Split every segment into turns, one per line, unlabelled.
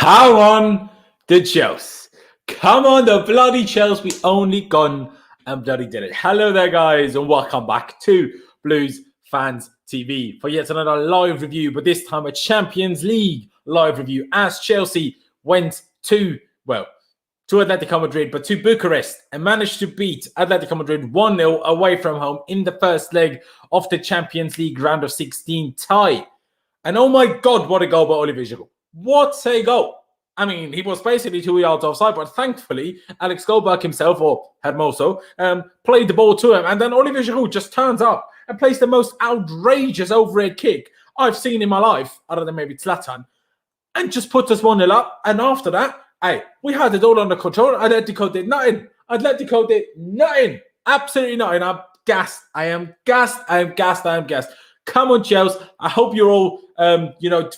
Come on, the Chelsea. Come on, the bloody Chelsea. We only gone and bloody did it. Hello there, guys, and welcome back to Blues Fans TV for yet another live review, but this time a Champions League live review as Chelsea went to Atletico Madrid, but to Bucharest and managed to beat Atletico Madrid 1-0 away from home in the first leg of the Champions League Round of 16 tie. And oh my God, what a goal by Olivier Giroud. What a goal. I mean, he was basically 2 yards offside, but thankfully, Alex Goldberg himself, or Hermoso, played the ball to him. And then Olivier Giroud just turns up and plays the most outrageous overhead kick I've seen in my life, other than maybe Zlatan, and just puts us 1-0 up. And after that, we had it all under control. Atletico did nothing. Absolutely nothing. I'm gassed. I am gassed. Come on, Chelsea. I hope you're all,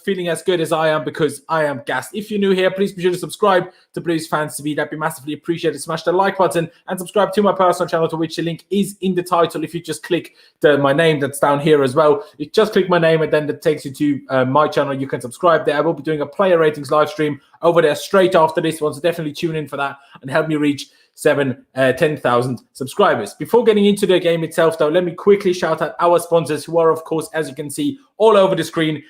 feeling as good as I am, because I am gassed. If you're new here, please be sure to subscribe to Blues Fans TV. That'd be massively appreciated. Smash the like button and subscribe to my personal channel, to which the link is in the title. If you just click my name that's down here as well, you just click my name and then that takes you to my channel. You can subscribe there. I will be doing a player ratings live stream over there straight after this one, so definitely tune in for that and help me reach 10,000 subscribers. Before getting into the game itself, though, let me quickly shout out our sponsors, who are, of course, as you can see all over the screen,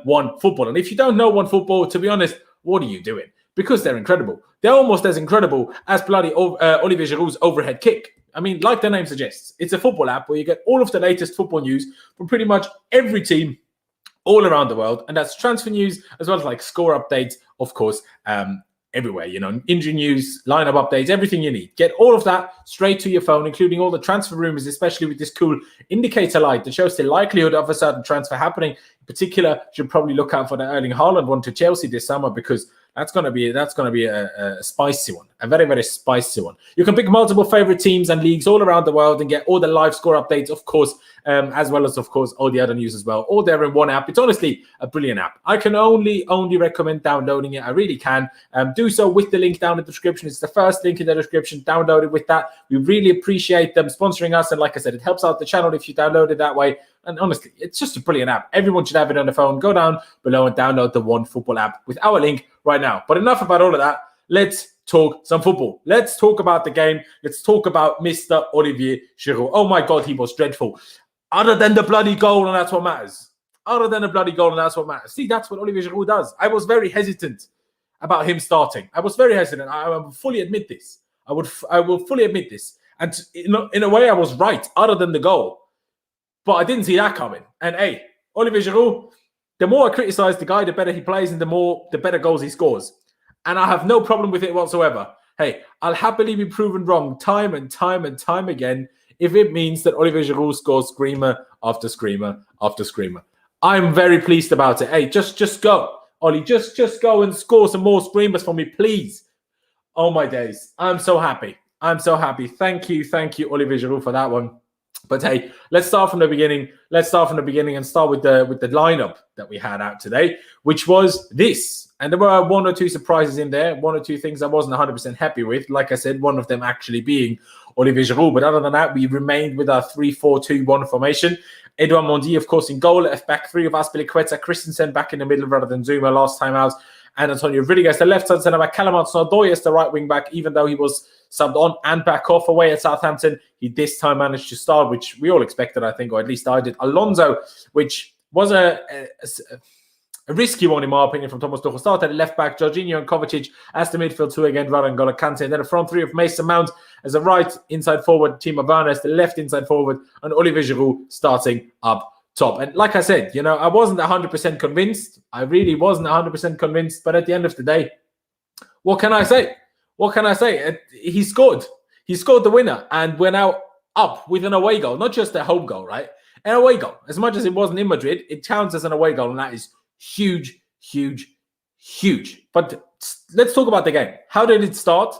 One Football. And if you don't know One Football, to be honest, what are you doing? Because they're incredible. They're almost as incredible as bloody Olivier Giroud's overhead kick. I mean, like the name suggests, it's a football app where you get all of the latest football news from pretty much every team all around the world. And that's transfer news, as well as like score updates, of course, everywhere, injury news, lineup updates, everything you need. Get all of that straight to your phone, including all the transfer rumors, especially with this cool indicator light that shows the likelihood of a certain transfer happening. In particular, you should probably look out for the Erling Haaland one to Chelsea this summer, because that's going to be a spicy one, a very, very spicy one. You can pick multiple favorite teams and leagues all around the world and get all the live score updates, of course, as well as, of course, all the other news as well, all there in one app. It's honestly a brilliant app. I can only recommend downloading it. I really can. Do so with the link down in the description. It's the first link in the description. Download it with that. We really appreciate them sponsoring us. And like I said, it helps out the channel if you download it that way. And honestly, it's just a brilliant app. Everyone should have it on their phone. Go down below and download the One Football app with our link right now. But enough about all of that. Let's talk some football. Let's talk about the game. Let's talk about Mr. Olivier Giroud. Oh my God, he was dreadful. Other than the bloody goal, and that's what matters. See, that's what Olivier Giroud does. I was very hesitant about him starting. I was very hesitant. I will fully admit this. I will fully admit this. And in a way, I was right, other than the goal. But I didn't see that coming. And hey, Olivier Giroud, the more I criticize the guy, the better he plays and the better goals he scores. And I have no problem with it whatsoever. Hey, I'll happily be proven wrong time and time again if it means that Olivier Giroud scores screamer after screamer after screamer. I'm very pleased about it. Hey, just go. Ollie, just go and score some more screamers for me, please. Oh my days. I'm so happy. Thank you, Olivier Giroud, for that one. But hey, let's start from the beginning. And start with the lineup that we had out today, which was this. And there were one or two surprises in there, one or two things I wasn't 100% happy with. Like I said, one of them actually being Olivier Giroud. But other than that, we remained with our 3-4-2-1 formation. Edouard Mendy, of course, in goal. Left back three of Azpilicueta, Christensen back in the middle rather than Zuma last time out. And Antonio Rudiger as the left-hand centre back, Callum Hudson-Odoi as the right wing-back, even though he was subbed on and back off away at Southampton. He this time managed to start, which we all expected, I think, or at least I did. Alonso, which was a risky one, in my opinion, from Thomas Tuchel. Started at left-back, Jorginho and Kovacic as the midfield two again, rather than N'Golo Kante. And then a front three of Mason Mount as a right inside forward, Timo Werner as the left inside forward, and Olivier Giroud starting up top. And like I said, I wasn't 100% convinced. I really wasn't 100% convinced. But at the end of the day, what can I say? He scored. He scored the winner. And we're now up with an away goal, not just a home goal, right? An away goal. As much as it wasn't in Madrid, it counts as an away goal. And that is huge. But let's talk about the game. How did it start?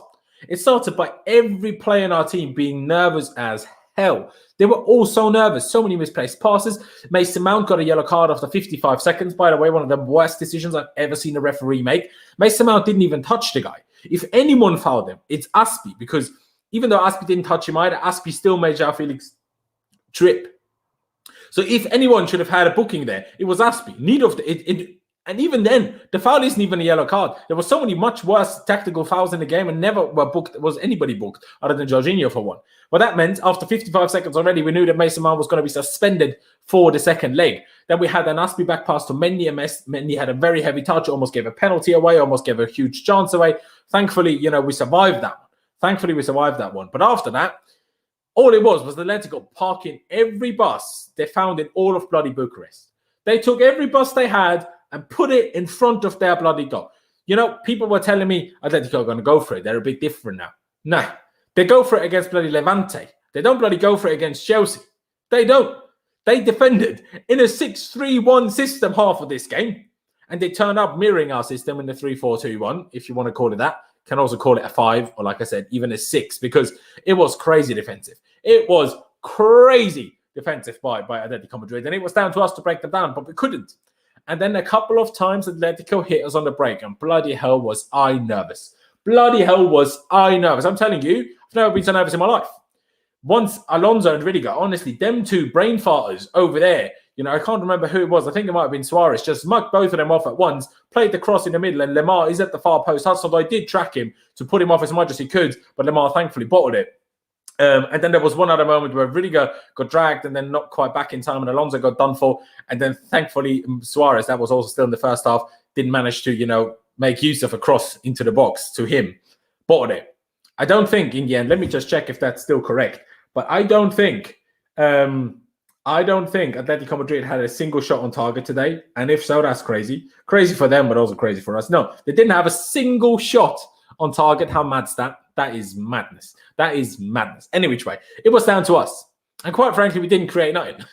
It started by every player in our team being nervous as hell. They were all so nervous. So many misplaced passes. Mason Mount got a yellow card after 55 seconds. By the way, one of the worst decisions I've ever seen a referee make. Mason Mount didn't even touch the guy. If anyone fouled him, it's Aspi, because even though Aspi didn't touch him either, Aspi still made João Felix trip. So if anyone should have had a booking there, it was Aspi. Neither of And even then, the foul isn't even a yellow card. There were so many much worse tactical fouls in the game and never was anybody booked other than Jorginho for one. But that meant after 55 seconds already, we knew that Mason Mount was going to be suspended for the second leg. Then we had an Aspi back pass to Mendy, and Mendy had a very heavy touch, almost gave a penalty away, almost gave a huge chance away. Thankfully, we survived that one. But after that, all it was the Atletico parking every bus they found in all of bloody Bucharest. They took every bus they had and put it in front of their bloody goal. People were telling me Atletico are going to go for it. They're a bit different now. Nah, they go for it against bloody Levante. They don't bloody go for it against Chelsea. They don't. They defended in a 6-3-1 system half of this game. And they turned up mirroring our system in the 3-4-2-1, if you want to call it that. Can also call it a 5, or like I said, even a 6, because it was crazy defensive. It was crazy defensive by Atletico Madrid. And it was down to us to break them down, but we couldn't. And then a couple of times Atletico hit us on the break, and bloody hell was I nervous. I'm telling you, I've never been so nervous in my life. Once Alonso and Rudiger, honestly, them two brain farters over there, I can't remember who it was. I think it might have been Suarez, just mucked both of them off at once, played the cross in the middle, and Lemar is at the far post. Hudson-Odoi did track him to put him off as much as he could, but Lemar thankfully bottled it. And then there was one other moment where Rudiger got dragged and then not quite back in time, and Alonso got done for. And then thankfully Suarez, that was also still in the first half, didn't manage to, make use of a cross into the box to him. Bottled it. I don't think in the end, let me just check if that's still correct, but I don't think Atletico Madrid had a single shot on target today. And if so, that's crazy. Crazy for them, but also crazy for us. No, they didn't have a single shot on target. How mad's that? That is madness. Any which way, it was down to us. And quite frankly, we didn't create nothing.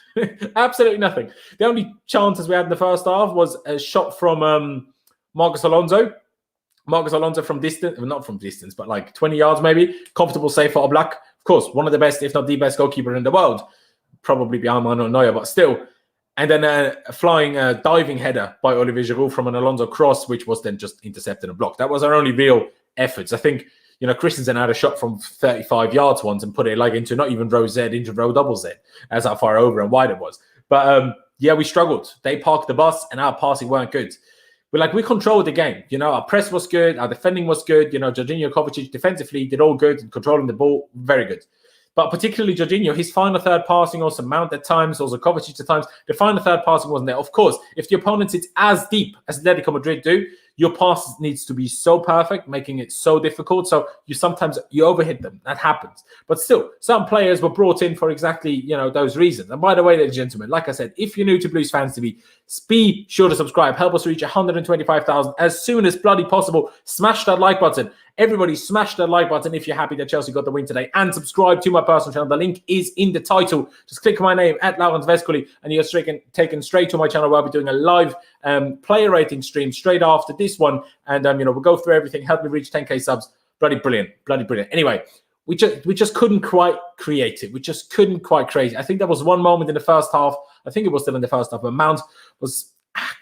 Absolutely nothing. The only chances we had in the first half was a shot from Marcos Alonso. From distance, well, not from distance, but like 20 yards maybe. Comfortable save for Oblak. Of course, one of the best, if not the best goalkeeper in the world. Probably behind Manuel Neuer, but still. And then a flying diving header by Olivier Giroud from an Alonso cross, which was then just intercepted and blocked. That was our only real efforts. I think, Christensen had a shot from 35 yards once and put it like into not even row Z, into row double Z. That's how far over and wide it was. But we struggled. They parked the bus and our passing weren't good. But we controlled the game. Our press was good. Our defending was good. Jorginho, Kovacic defensively did all good and controlling the ball. Very good. But particularly Jorginho, his final third passing, also Mount at times, also Kovacic at times, the final third passing wasn't there. Of course, if the opponent sits as deep as Atletico Madrid do, your pass needs to be so perfect, making it so difficult. So you overhit them. That happens. But still, some players were brought in for exactly, those reasons. And by the way, ladies and gentlemen, like I said, if you're new to Blues Fans TV, be sure to subscribe. Help us reach 125,000 as soon as bloody possible. Smash that like button. Everybody smash that like button if you're happy that Chelsea got the win today, and subscribe to my personal channel. The link is in the title. Just click my name at Laurens Vescoli and you're taken straight to my channel where I'll be doing a live player rating stream straight after this one. And, we'll go through everything. Help me reach 10K subs. Bloody brilliant. Anyway, we just couldn't quite create it. We just couldn't quite create it. I think there was one moment in the first half. I think it was still in the first half, but Mount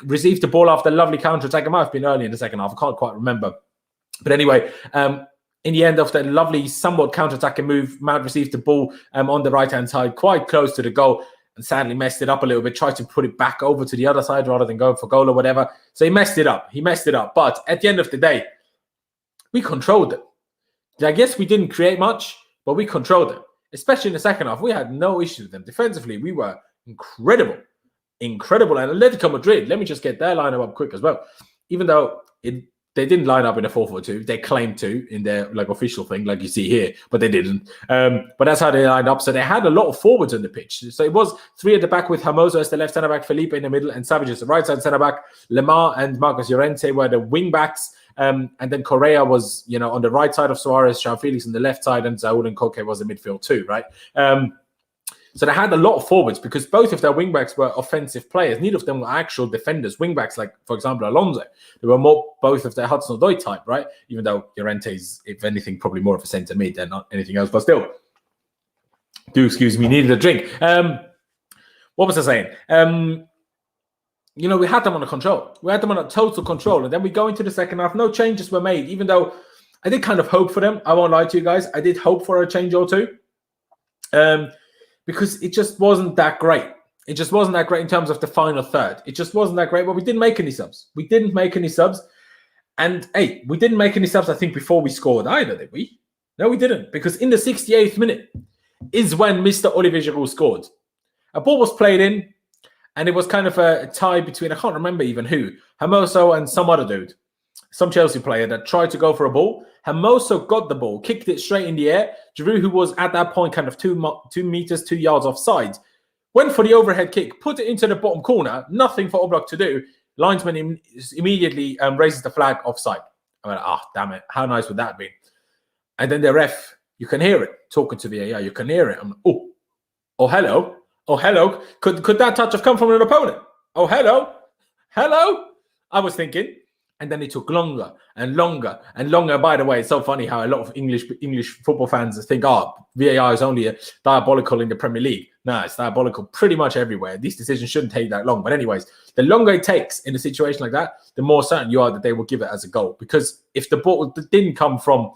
received the ball after a lovely counter-attack. It might have been early in the second half. I can't quite remember. But anyway, in the end of the lovely, somewhat counter-attacking move, Mount received the ball on the right-hand side, quite close to the goal, and sadly messed it up a little bit, tried to put it back over to the other side rather than going for goal or whatever. So he messed it up. But at the end of the day, we controlled it. I guess we didn't create much, but we controlled it. Especially in the second half, we had no issue with them. Defensively, we were incredible. And Atletico Madrid, let me just get their lineup up quick as well. Even though they didn't line up in a 4-4-2. They claimed to in their official thing, like you see here, but they didn't. But that's how they lined up. So they had a lot of forwards on the pitch. So it was 3 at the back with Hermoso as the left centre back, Felipe in the middle, and Savage as the right side centre back. Lemar and Marcos Llorente were the wing backs. And then Correa was, on the right side of Suarez, João Felix on the left side, and Saúl and Koke was the midfield too, right? So they had a lot of forwards because both of their wingbacks were offensive players. Neither of them were actual defenders. Wingbacks, like, for example, Alonso, they were both of their Hudson-Odoi type, right? Even though Llorente is, if anything, probably more of a centre mid than not anything else. But still, excuse me, needed a drink. What was I saying? We had them under control. We had them under total control. And then we go into the second half. No changes were made, even though I did kind of hope for them. I won't lie to you guys. I did hope for a change or two. Because it just wasn't that great. It just wasn't that great in terms of the final third. It just wasn't that great, but we didn't make any subs. We didn't make any subs. And, hey, we didn't make any subs, I think, before we scored either, did we? No, we didn't. Because in the 68th minute is when Mr. Olivier Giroud scored. A ball was played in, and it was kind of a tie between, I can't remember even who, Hermoso and some other dude, some Chelsea player that tried to go for a ball. Hermoso got the ball, kicked it straight in the air. Giroud, who was at that point kind of 2 meters, 2 yards offside, went for the overhead kick, put it into the bottom corner, nothing for Oblak to do. Linesman immediately raises the flag offside. I went, damn it, how nice would that be? And then the ref, you can hear it, talking to VAR, you can hear it. I'm like, oh, hello. Oh, hello. Could that touch have come from an opponent? Oh, hello. I was thinking. And then it took longer and longer and longer. By the way, it's so funny how a lot of English football fans think, VAR is only diabolical in the Premier League. No, it's diabolical pretty much everywhere. These decisions shouldn't take that long. But anyways, the longer it takes in a situation like that, the more certain you are that they will give it as a goal. Because if the ball didn't come from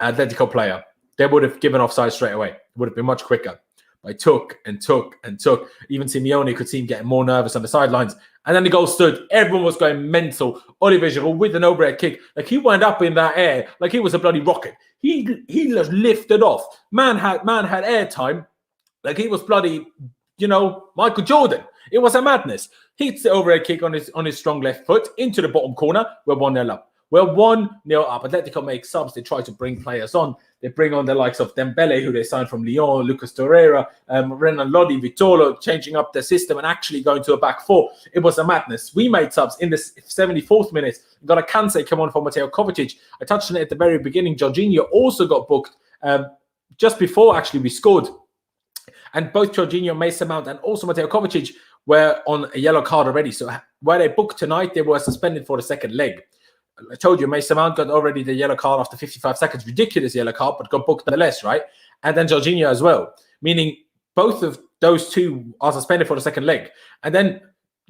an Atletico player, they would have given offside straight away. It would have been much quicker. But it took and took and took. Even Simeone could see him getting more nervous on the sidelines. And then the goal stood. Everyone was going mental. Olivier Giroud with an overhead kick. Like he went up in that air like he was a bloody rocket. He just lifted off. Man had air time. Like he was bloody, Michael Jordan. It was a madness. He hits the overhead kick on his strong left foot into the bottom corner. We're 1-0 up. We're 1-0 up. Atletico make subs. They try to bring players on. They bring on the likes of Dembele, who they signed from Lyon, Lucas Torreira, Renan Lodi, Vitolo, changing up the system and actually going to a back four. It was a madness. We made subs in the 74th minute. Got a Kante come on for Mateo Kovacic. I touched on it at the very beginning. Jorginho also got booked just before actually we scored. And both Jorginho, Mason Mount, and also Mateo Kovacic were on a yellow card already. So where they booked tonight, they were suspended for the second leg. I told you, Mason Mount got already the yellow card after 55 seconds. Ridiculous yellow card, but got booked nonetheless, right? And then Jorginho as well. Meaning both of those two are suspended for the second leg. And then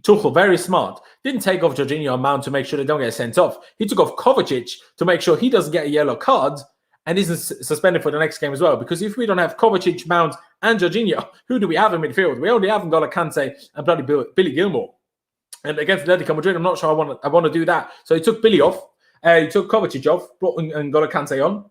Tuchel, very smart, didn't take off Jorginho and Mount to make sure they don't get sent off. He took off Kovacic to make sure he doesn't get a yellow card and isn't suspended for the next game as well. Because if we don't have Kovacic, Mount, and Jorginho, who do we have in midfield? We only have N'Golo Kante and bloody Billy Gilmore. And against Atletico Madrid, I'm not sure I want to do that. So he took Billy off. He took Kovacic off, brought N'Golo Kante on,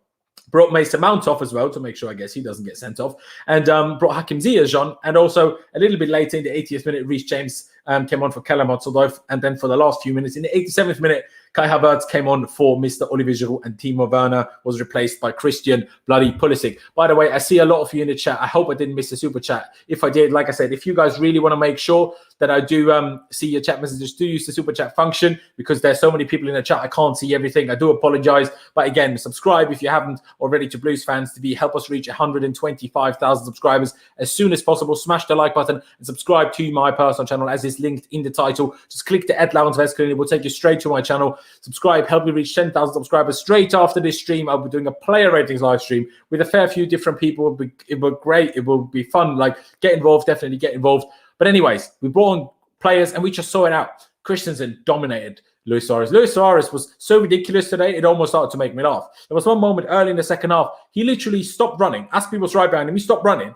brought Mason Mount off as well to make sure, I guess, he doesn't get sent off, and brought Hakim Ziyech on. And also, a little bit later in the 80th minute, Reece James came on for Keller Mozildov. And then for the last few minutes, in the 87th minute, Kai Havertz came on for Mr. Olivier Giroud, and Timo Werner was replaced by Christian bloody Pulisic. By the way, I see a lot of you in the chat. I hope I didn't miss a super chat. If I did, like I said, if you guys really want to make sure that I do see your chat messages, do use the super chat function, because there's so many people in the chat. I can't see everything. I do apologize. But again, subscribe if you haven't already to Blues Fans TV. Help us reach 125,000 subscribers as soon as possible. Smash the like button and subscribe to my personal channel as is linked in the title. Just click the @Lounge It will take you straight to my channel. Subscribe, help me reach 10,000 subscribers. Straight after this stream, I'll be doing a player ratings live stream with a fair few different people. It will be great. It will be fun. Like, get involved, definitely get involved. But anyways, we brought on players and we just saw it out. Christensen dominated Luis Suarez. Luis Suarez was so ridiculous today, it almost started to make me laugh. There was one moment early in the second half, he literally stopped running. Aspie was right behind him. He stopped running.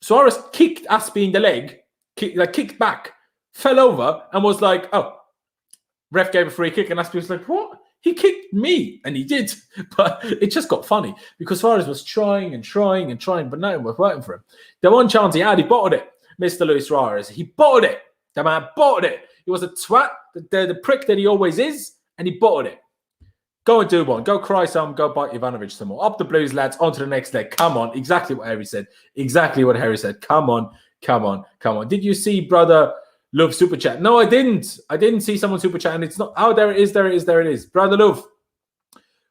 Suarez kicked Aspie in the leg, kicked back, fell over, and was like, oh, ref gave a free kick, and Aspie was like, what? He kicked me, and he did. But it just got funny because Suarez was trying, but nothing was working for him. The one chance he had, he bottled it. Mr. Luis Suarez, he bottled it. The man bottled it. He was a twat, the prick that he always is, and he bottled it. Go and do one. Go cry some. Go bite Ivanovic some more. Up the Blues, lads. On to the next leg. Come on. Exactly what Harry said. Come on. Did you see Brother Love Super Chat? No, I didn't. I didn't see someone Super Chat, and it's not. Oh, there it is. Brother Love.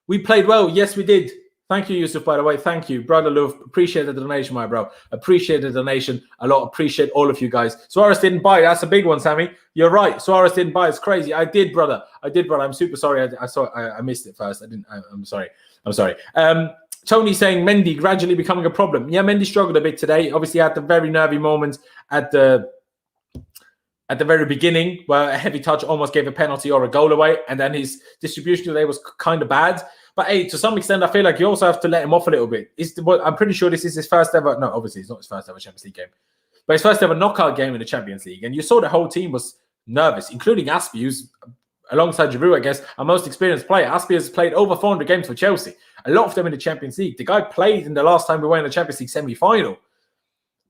We played well. Yes, we did. Thank you, Yusuf, by the way. Thank you. Brother Love. Appreciate the donation, my bro. Appreciate the donation a lot. Appreciate all of you guys. Suarez didn't buy. That's a big one, Sammy. You're right. Suarez didn't buy. It's crazy. I did, brother. I'm super sorry. I missed it first. I'm sorry. Tony saying Mendy gradually becoming a problem. Yeah, Mendy struggled a bit today. Obviously, had the very nervy moments at the very beginning where a heavy touch almost gave a penalty or a goal away. And then his distribution today was kind of bad. But hey, to some extent, I feel like you also have to let him off a little bit. I'm pretty sure this is his first ever. No, obviously, it's not his first ever Champions League game. but his first ever knockout game in the Champions League. And you saw the whole team was nervous, including Aspie, who's alongside Giroud, I guess, our most experienced player. Aspie has played over 400 games for Chelsea, a lot of them in the Champions League. The guy played in the last time we were in the Champions League semi-final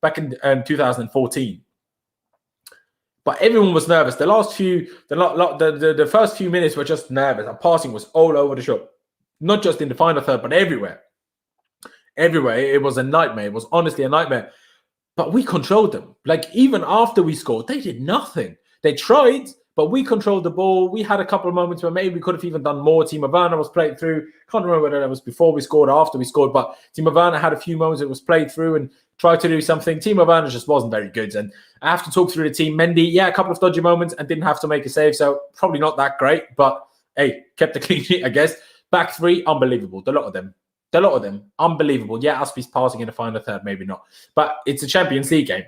back in 2014. But everyone was nervous. The first few minutes were just nervous. Our passing was all over the shop, not just in the final third, but everywhere. Everywhere. It was a nightmare. It was honestly a nightmare. But we controlled them. Like, even after we scored, they did nothing. They tried, but we controlled the ball. We had a couple of moments where maybe we could have even done more. Timo Werner was played through. Can't remember whether that was before we scored or after we scored, but Timo Werner had a few moments that was played through and tried to do something. Timo Werner just wasn't very good. And I have to talk through the team. Mendy, yeah, a couple of dodgy moments and didn't have to make a save, so probably not that great, but hey, kept the clean sheet, I guess. Back three, unbelievable. A lot of them, unbelievable. Yeah, Aspie's passing in the final third, maybe not. But it's a Champions League game.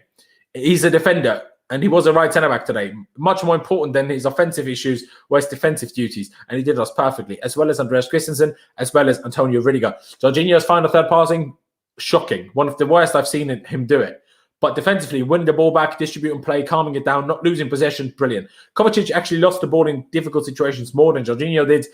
He's a defender, and he was a right centre-back today. Much more important than his offensive issues were his defensive duties, and he did us perfectly, as well as Andreas Christensen, as well as Antonio Rudiger. Jorginho's final third passing, shocking. One of the worst I've seen him do it. But defensively, winning the ball back, distributing play, calming it down, not losing possession, brilliant. Kovacic actually lost the ball in difficult situations more than Jorginho did,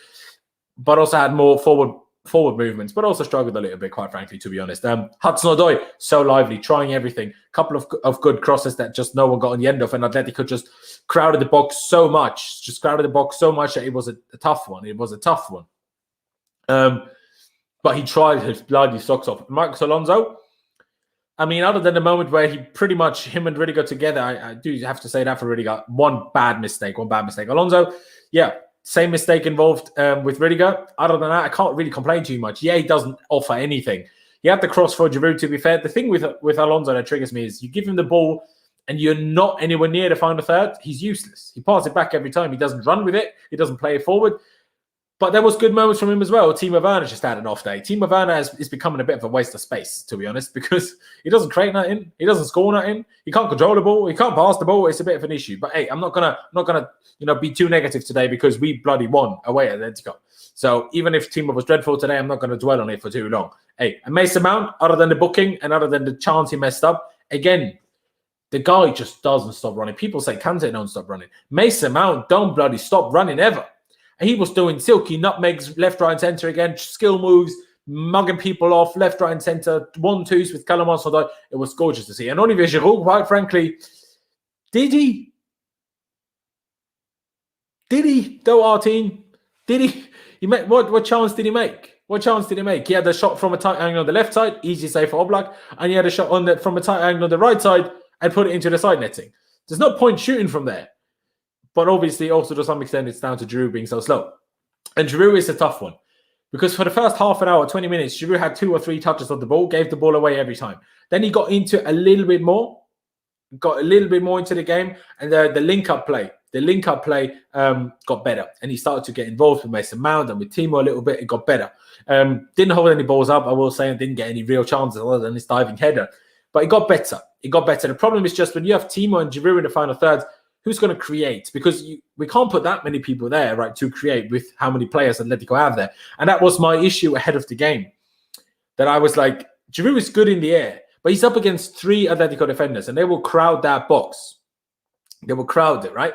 but also had more forward movements, but also struggled a little bit, quite frankly, to be honest. Hudson-Odoi, so lively, trying everything. A couple of good crosses that just no one got on the end of, and Atletico just crowded the box so much, that it was a tough one. It was a tough one. But he tried his bloody socks off. Marcos Alonso, I mean, other than the moment where he pretty much, him and Rudiger together, I do have to say that for Rudiger, one bad mistake. Alonso, yeah, same mistake involved with Rudiger. Other than that, I can't really complain too much. Yeah, he doesn't offer anything. He had the cross for Giroud, to be fair. The thing with Alonso that triggers me is you give him the ball and you're not anywhere near the final third, he's useless. He passes it back every time. He doesn't run with it. He doesn't play it forward. But there was good moments from him as well. Timo Werner just had an off day. Timo Werner is becoming a bit of a waste of space, to be honest, because he doesn't create nothing. He doesn't score nothing. He can't control the ball. He can't pass the ball. It's a bit of an issue. But hey, I'm not gonna be too negative today because we bloody won away at Atletico. So even if Timo was dreadful today, I'm not going to dwell on it for too long. Hey, and Mason Mount, other than the booking and other than the chance he messed up, again, the guy just doesn't stop running. People say Kante don't stop running. Mason Mount don't bloody stop running ever. And he was doing silky nutmegs left, right, and centre again, skill moves, mugging people off left, right, and centre, 1-2s with Callum Hudson-Odoi. It was gorgeous to see. And Olivier Giroud, quite frankly, did he? Though our team, did he? What chance did he make? He had a shot from a tight angle on the left side, easy save for Oblak, and he had a shot from a tight angle on the right side and put it into the side netting. There's no point shooting from there. But obviously, also to some extent, it's down to Giroud being so slow. And Giroud is a tough one. Because for the first half an hour, 20 minutes, Giroud had 2 or 3 touches of the ball, gave the ball away every time. Then he got into a little bit more into the game, and the link-up play got better. And he started to get involved with Mason Mount and with Timo a little bit. It got better. Didn't hold any balls up, I will say, and didn't get any real chances other than his diving header. But it got better. The problem is just when you have Timo and Giroud in the final third, who's going to create? Because we can't put that many people there, right, to create with how many players Atletico have there. And that was my issue ahead of the game. That I was like, Giroud is good in the air, but he's up against 3 Atletico defenders, and they will crowd that box. They will crowd it, right?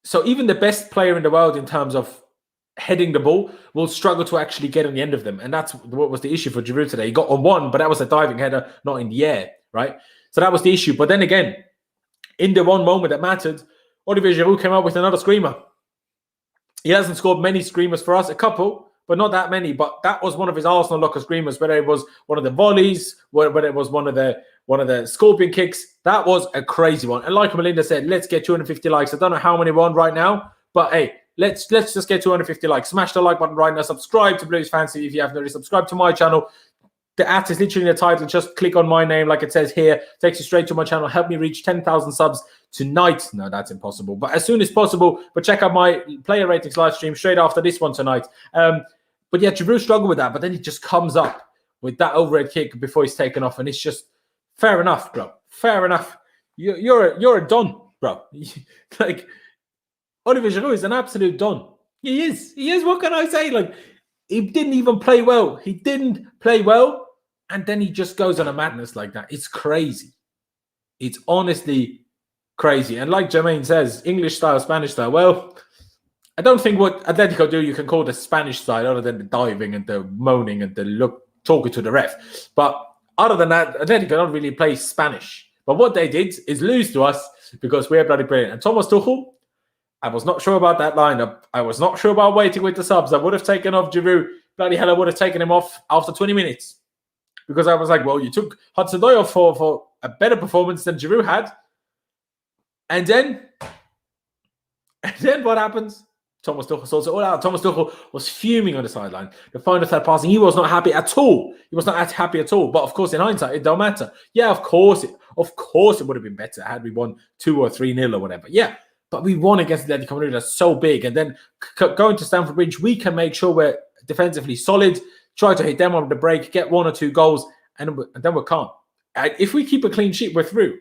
So even the best player in the world in terms of heading the ball will struggle to actually get on the end of them. And that's what was the issue for Giroud today. He got on one, but that was a diving header, not in the air, right? So that was the issue. But then again, in the one moment that mattered, Olivier Giroud came out with another screamer. He hasn't scored many screamers for us, a couple, but not that many. But that was one of his Arsenal locker screamers, whether it was one of the volleys, whether it was one of the scorpion kicks. That was a crazy one. And like Melinda said, let's get 250 likes. I don't know how many we're on right now, but hey, let's just get 250 likes. Smash the like button right now. Subscribe to Blues Fancy if you haven't already. Subscribe to my channel. The @ is literally in the title. Just click on my name like it says here. Takes you straight to my channel. Help me reach 10,000 subs tonight. No, that's impossible. But as soon as possible. But check out my player ratings live stream straight after this one tonight. But yeah, Giroud struggled with that. But then he just comes up with that overhead kick before he's taken off. And it's just fair enough, bro. Fair enough. You're a don, bro. Like, Olivier Giroud is an absolute don. He is. What can I say? Like, he didn't even play well. And then he just goes on a madness like that. It's crazy. It's honestly crazy. And like Jermaine says, English style, Spanish style. Well, I don't think what Atletico do you can call the Spanish style other than the diving and the moaning and the talking to the ref. But other than that, Atletico don't really play Spanish. But what they did is lose to us because we're bloody brilliant. And Thomas Tuchel, I was not sure about that lineup. I was not sure about waiting with the subs. I would have taken off Giroud. Bloody hell, I would have taken him off after 20 minutes. Because I was like, well, you took Hudson-Odoi off for a better performance than Giroud had. And then what happens? Thomas Tuchel sorts it all out. Thomas Tuchel was fuming on the sideline. The final third passing, he was not happy at all. He was not happy at all. But of course, in hindsight, it don't matter. Yeah, of course it would have been better had we won 2 or 3-0 or whatever. Yeah, but we won against Atletico Madrid. That's so big. And then going to Stamford Bridge, we can make sure we're defensively solid, try to hit them on the break, get 1 or 2 goals, and then we're calm. And if we keep a clean sheet, we're through.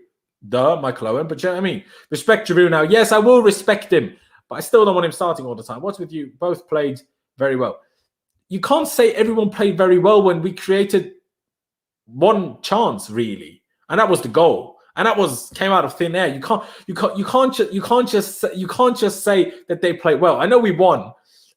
Duh, Michael Owen. But you know what I mean? Respect Giroud now. Yes, I will respect him. But I still don't want him starting all the time. What's with you? Both played very well. You can't say everyone played very well when we created one chance, really, and that was the goal, and that came out of thin air. You can't just say that they played well. I know we won,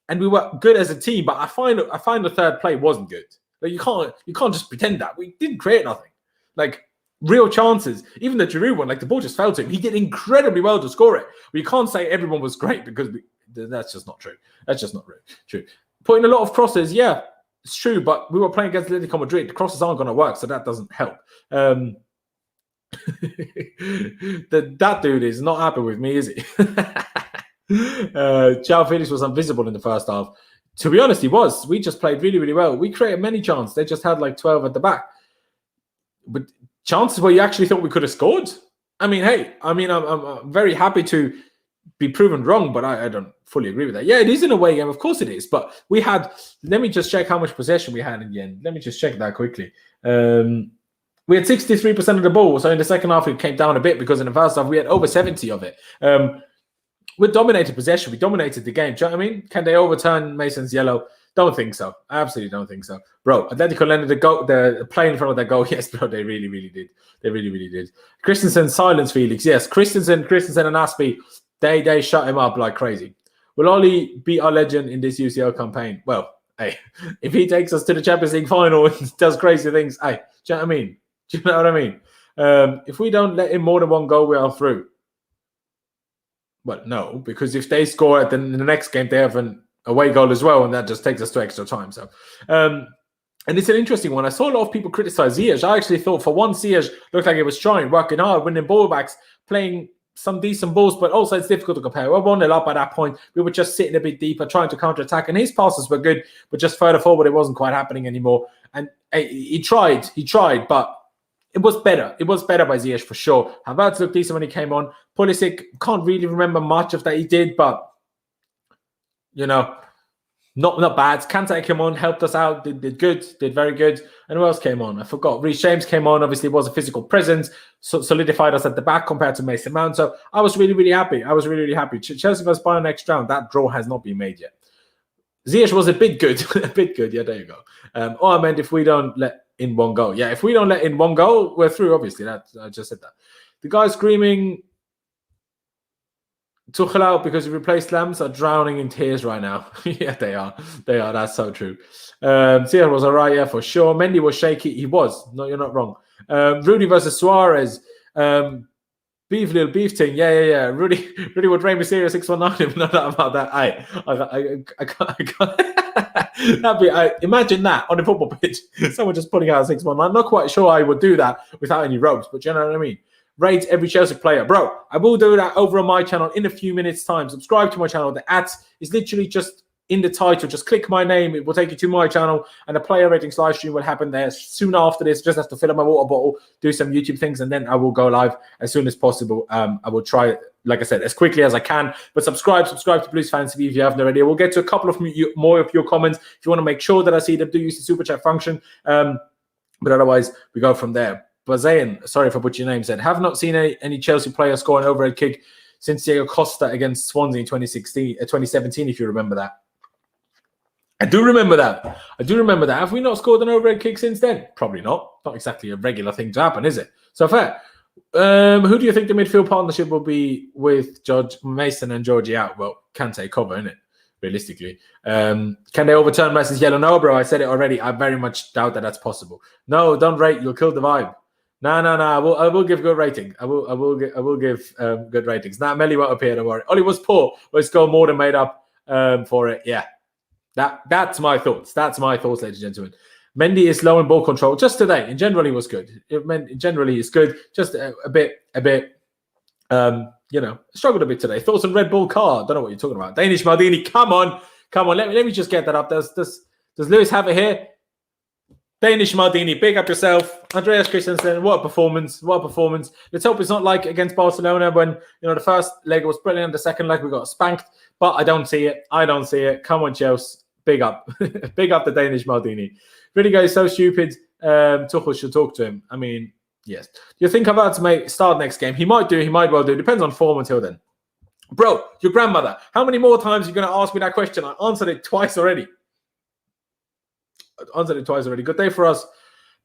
and we were good as a team, but I find the third play wasn't good. Like you can't just pretend that we didn't create nothing. Like real chances, even the Giroud one, like the ball just fell to him. He did incredibly well to score it. But you can't say everyone was great because that's just not true. That's just not true. Putting a lot of crosses, yeah, it's true. But we were playing against Atletico Madrid. The crosses aren't going to work, so that doesn't help. That dude is not happy with me, is he? João Felix was invisible in the first half. To be honest, he was. We just played really, really well. We created many chances. They just had like 12 at the back. But chances where you actually thought we could have scored. I'm very happy to be proven wrong, but I don't fully agree with that. Yeah, it is an away game. Of course it is. But we had, let me just check how much possession we had in the end. Let me just check that quickly. We had 63% of the ball. So in the second half, it came down a bit because in the first half, we had over 70 of it. We dominated possession. We dominated the game. Do you know what I mean? Can they overturn Mason's yellow? Don't think so. I absolutely don't think so. Bro, Atletico landed the play in front of their goal. Yes, bro, they really, really did. They really, really did. Christensen silence Felix. Yes, Christensen and Aspie, they shut him up like crazy. Will Oli be our legend in this UCL campaign? Well, hey, if he takes us to the Champions League final and does crazy things, hey, do you know what I mean? Do you know what I mean? If we don't let in more than one goal, we are through. Well, no, because if they score it, then in the next game, they have an away goal as well, and that just takes us to extra time. So, and it's an interesting one. I saw a lot of people criticize Ziyech. I actually thought for one, Ziyech looked like he was trying, working hard, winning ball backs, playing some decent balls, but also it's difficult to compare. We won a lot by that point. We were just sitting a bit deeper, trying to counter-attack, and his passes were good, but just further forward, it wasn't quite happening anymore. And he tried, but it was better. It was better by Ziyech for sure. Havertz looked decent when he came on. Pulisic, can't really remember much of that he did, but not bad. Kante came on, helped us out, did good, did very good. And who else came on? I forgot. Reece James came on. Obviously, was a physical presence, solidified us at the back compared to Mason Mount. So I was really, really happy. Chelsea versus Bayern next round. That draw has not been made yet. Ziyech was a bit good. A bit good. Yeah, there you go. I meant if we don't let in one goal. Yeah, if we don't let in one goal, we're through, obviously. I just said that. The guy screaming Tuchel out because he replaced Lambs are drowning in tears right now. Yeah, they are. That's so true. Ziyech was all right, yeah, for sure. Mendy was shaky. He was. No, you're not wrong. Rudy versus Suarez. Beef little beef thing. Yeah. Rudy would Rey Mysterio 619 him. No doubt about that. I can't. Imagine that on a football pitch. Someone just putting out a 619. I'm not quite sure I would do that without any ropes, but you know what I mean. Rate every Chelsea player. Bro, I will do that over on my channel in a few minutes' time. Subscribe to my channel. The @ is literally just in the title. Just click my name. It will take you to my channel, and the player ratings live stream will happen there soon after this. Just have to fill up my water bottle, do some YouTube things, and then I will go live as soon as possible. I will try, like I said, as quickly as I can. But subscribe to Blues Fans TV if you haven't already. We'll get to a couple of more of your comments. If you want to make sure that I see them, do use the super chat function. But otherwise, we go from there. Bazayan, sorry if I butchered your name, said, have not seen any Chelsea player score an overhead kick since Diego Costa against Swansea in 2017, if you remember that. I do remember that. I do remember that. Have we not scored an overhead kick since then? Probably not. Not exactly a regular thing to happen, is it? So fair. Who do you think the midfield partnership will be with George Mason and Georgie out? Well, Kante cover, innit? Realistically. Can they overturn Messi's yellow? No, bro. I said it already. I very much doubt that that's possible. No, don't rate. You'll kill the vibe. No. I will give good rating. I will give good ratings. Nah, Melly won't appear. Don't worry. Oli was poor, but his goal more than made up for it. Yeah. That's my thoughts. That's my thoughts, ladies and gentlemen. Mendy is low in ball control just today. In general, he was good. Generally, he's good. Just a bit. Struggled a bit today. Thoughts on Red Bull car? Don't know what you're talking about. Danish Maldini, come on. Let me just get that up. Does Lewis have it here? Danish Maldini, big up yourself. Andreas Christensen, what a performance. Let's hope it's not like against Barcelona when the first leg was brilliant, the second leg we got spanked. But I don't see it. Come on, Chelsea. Big up. Big up the Danish Maldini. Really guys, so stupid. Tuchel should talk to him. I mean, yes. Do you think about to start next game? He might do. He might well do. Depends on form until then. Bro, your grandmother. How many more times are you going to ask me that question? I answered it twice already. Good day for us.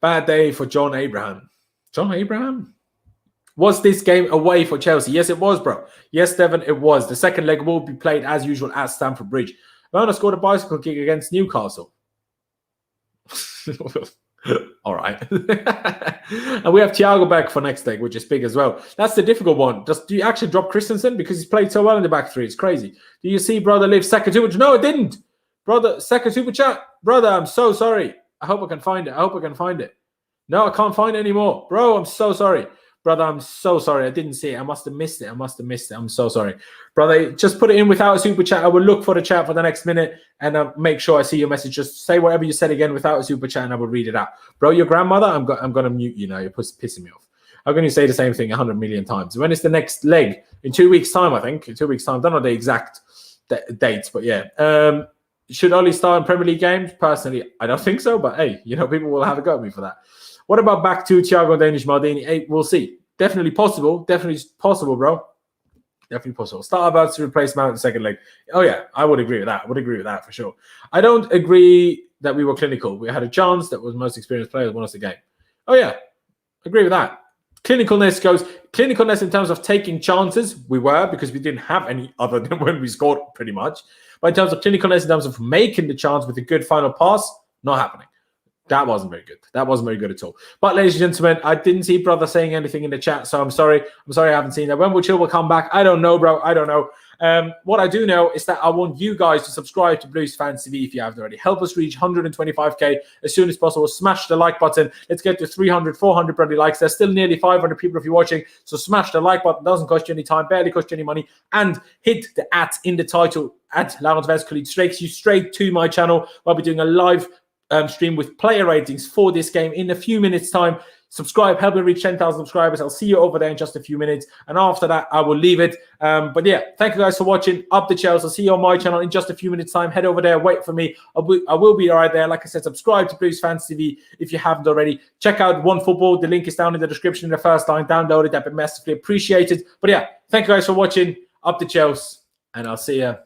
Bad day for John Abraham. John Abraham? Was this game away for Chelsea? Yes, it was, bro. Yes, Devon, it was. The second leg will be played as usual at Stamford Bridge. Werner scored a bicycle kick against Newcastle. All right. And we have Thiago back for next leg, which is big as well. That's the difficult one. Do you actually drop Christensen? Because he's played so well in the back three. It's crazy. Do you see brother live second super? No, it didn't. Brother, second super chat. Brother, I'm so sorry. I hope I can find it. No, I can't find it anymore. Bro, I'm so sorry. Brother, I'm so sorry. I didn't see it. I must have missed it. I'm so sorry. Brother, just put it in without a super chat. I will look for the chat for the next minute and make sure I see your message. Just say whatever you said again without a super chat and I will read it out. Bro, your grandmother, I'm going to mute you now. You're pissing me off. I'm going to say the same thing 100 million times. When is the next leg? In 2 weeks' time, I think. In 2 weeks' time. Don't know the exact dates, but yeah. Should Oli start in Premier League games? Personally, I don't think so. But hey, people will have a go at me for that. What about back to Thiago and Danish Maldini? Hey, we'll see. Definitely possible, bro. Definitely possible. Start about to replace Mount in the second leg. Oh, yeah, I would agree with that. For sure. I don't agree that we were clinical. We had a chance that was the most experienced player that won us the game. Oh, yeah, agree with that. Clinicalness in terms of taking chances, we were, because we didn't have any other than when we scored, pretty much. But in terms of clinicalness, in terms of making the chance with a good final pass, not happening. That wasn't very good. That wasn't very good at all. But ladies and gentlemen, I didn't see brother saying anything in the chat, so I'm sorry. I haven't seen that. When will Chilwell come back? I don't know, bro. I don't know. What I do know is that I want you guys to subscribe to Blues Fans TV if you haven't already. Help us reach 125k as soon as possible. Smash the like button. Let's get to 300, 400 bloody likes. There's still nearly 500 people if you're watching. So smash the like button. Doesn't cost you any time, barely cost you any money. And hit the @ in the title at Laurent Vescoli. Takes you straight to my channel. I'll be doing a live stream with player ratings for this game in a few minutes' time. Subscribe, help me reach 10,000 subscribers. I'll see you over there in just a few minutes. And after that, I will leave it. But yeah, thank you guys for watching. Up the Chelsea. I'll see you on my channel in just a few minutes' time. Head over there, wait for me. I will be right there. Like I said, subscribe to Blues Fans TV if you haven't already. Check out OneFootball. The link is down in the description in the first line. Download it. That'd be massively appreciated. But yeah, thank you guys for watching. Up the Chelsea. And I'll see you